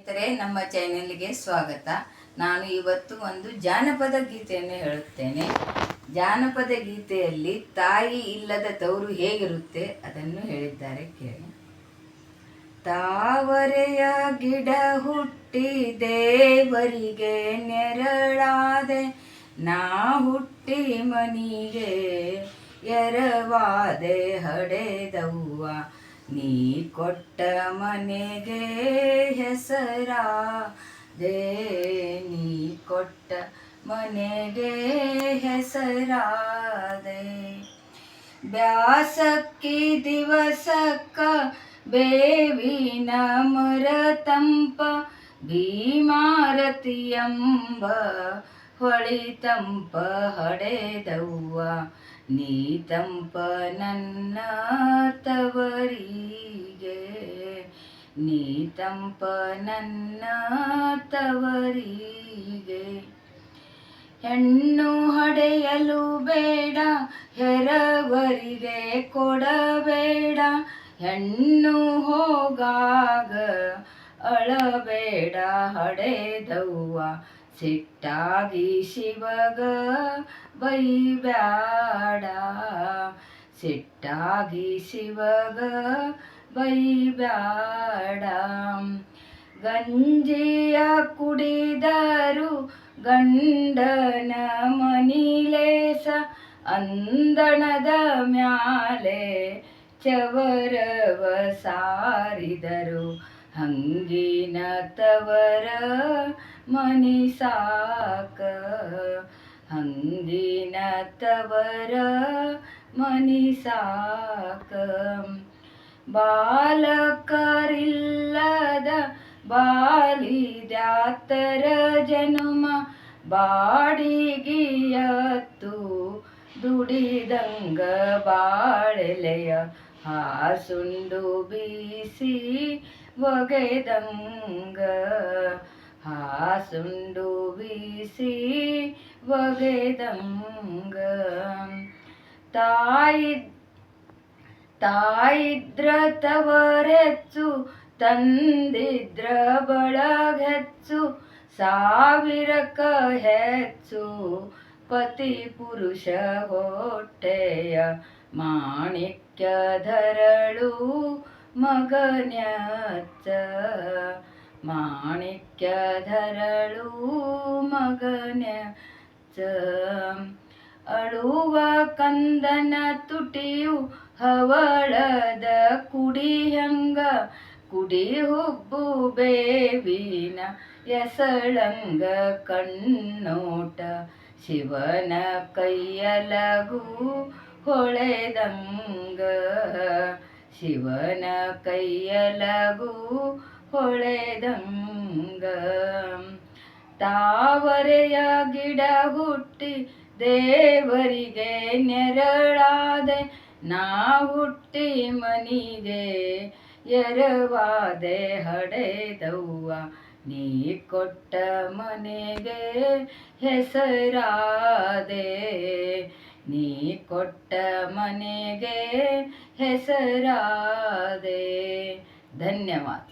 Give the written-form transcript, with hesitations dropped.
ಸ್ನೇಹಿತರೆ, ನಮ್ಮ ಚಾನೆಲ್ಗೆ ಸ್ವಾಗತ. ನಾನು ಇವತ್ತು ಒಂದು ಜಾನಪದ ಗೀತೆಯನ್ನು ಹೇಳುತ್ತೇನೆ. ಜಾನಪದ ಗೀತೆಯಲ್ಲಿ ತಾಯಿ ಇಲ್ಲದ ತವರು ಹೇಗಿರುತ್ತೆ ಅದನ್ನು ಹೇಳಿದ್ದಾರೆ, ಕೇಳಿ. ತಾವರೆಯ ಗಿಡ ಹುಟ್ಟಿ ದೇವರಿಗೆ ನೆರಳಾದೆ, ನಾ ಹುಟ್ಟಿ ಮನಿಗೆ ಎರವಾದೆ ಹಡೆದವ್ವ, ನೀ ಕೊಟ್ಟ ಮನೆಗೆ ಹೆಸರಾದೆ, ನೀ ಕೊಟ್ಟ ಮನೆಗೆ ಹೆಸರಾದೆ. ಬ್ಯಾಸಕ್ಕಿ ದಿವಸಕ್ಕ ಬೇವಿನ ಮರ ತಂಪ, ಭೀಮಾರತಿ ಎಂಬ ಹೊಳಿ ತಂಪ ಹಡೆದವ್ವ, ನೀ ತಂಪ ನನ್ನ ತವರಿಗೆ, ನೀ ತಂಪ ನನ್ನ ತವರಿಗೆ. ಹೆಣ್ಣು ಹಡೆಯಲು ಬೇಡ, ಹೆರವರಿಗೆ ಕೊಡಬೇಡ, ಹೆಣ್ಣು ಹೋಗಾಗ ಅಳಬೇಡ ಹಡೆದವ್ವ, ಸಿಟ್ಟಾಗಿ ಶಿವಗ ಬೈಬ್ಯಾಡ, ಸಿಟ್ಟಾಗಿ ಶಿವಗ ಬೈಬ್ಯಾಡ. ಗಂಜಿಯ ಕುಡಿದರು ಗಂಡನ ಮನಿಲೇಸ, ಅಂದಣದ ಮ್ಯಾಲೆ ಚವರವ ಸಾರಿದರು, ಹಂಗಿನ ತವರ ಮನಿ ಸಾಕ, ಹಂಗಿನ ತವರ ಮನಿ ಸಾಕ. ಬಾಲಕರಿಲ್ಲದ ಬಾಲಿದ್ಯಾತರ ಜನುಮ, ಬಾಡಿಗೆಯತ್ತು ದುಡಿದಂಗ ಬಾಳೆಲೆಯ, ಹಾಸುಂಡು ಬೀಸಿ ಒಗೆದಂಗ, ಹಾಸುಂಡು ಬೀಸಿ ಒಗೆದಂಗ. ತಾಯಿದ್ರ ತವರೆಚ್ಚು, ತಂದಿದ್ರ ಬಳಗೆಚ್ಚು, ಸಾವಿರಕ ಹೆಚ್ಚು ಪತಿ ಪುರುಷ ಹೊಟ್ಟೆಯ, ಮಾಣಿಕ್ಯಧರಳು ಮಗನ್ಯಚ್ಚ, ಮಾಣಿಕ್ಯಧರಳು ಮಗನ್ಯಚ್ಚ. ಅಳುವ ಕಂದನ ತುಟಿಯು ಹವಳದ ಕುಡಿಯಂಗ, ಕುಡಿ ಹುಬ್ಬು ಬೇವಿನ ಎಸಳಂಗ ಕಣ್ಣೋಟ, ಶಿವನ ಕೈಯಲಗು ಹೊಳೆದಂಗ, ಶಿವನ ಕೈಯಲಗು ಹೊಳೆದಂಗ. ತಾವರೆಯ ಗಿಡ ಹುಟ್ಟಿ ದೇವರಿಗೆ ನೆರಳಾದೆ, ನಾ ಹುಟ್ಟಿ ಮನಿಗೆ ಎರವಾದೆ ಹಡೆದವ್ವ, ನೀ ಕೊಟ್ಟ ಮನೆಗೆ ಹೆಸರಾದೆ, ನೀ ಕೊಟ್ಟ ಮನೆಗೆ ಹೆಸರಾದೆ. ಧನ್ಯವಾದ.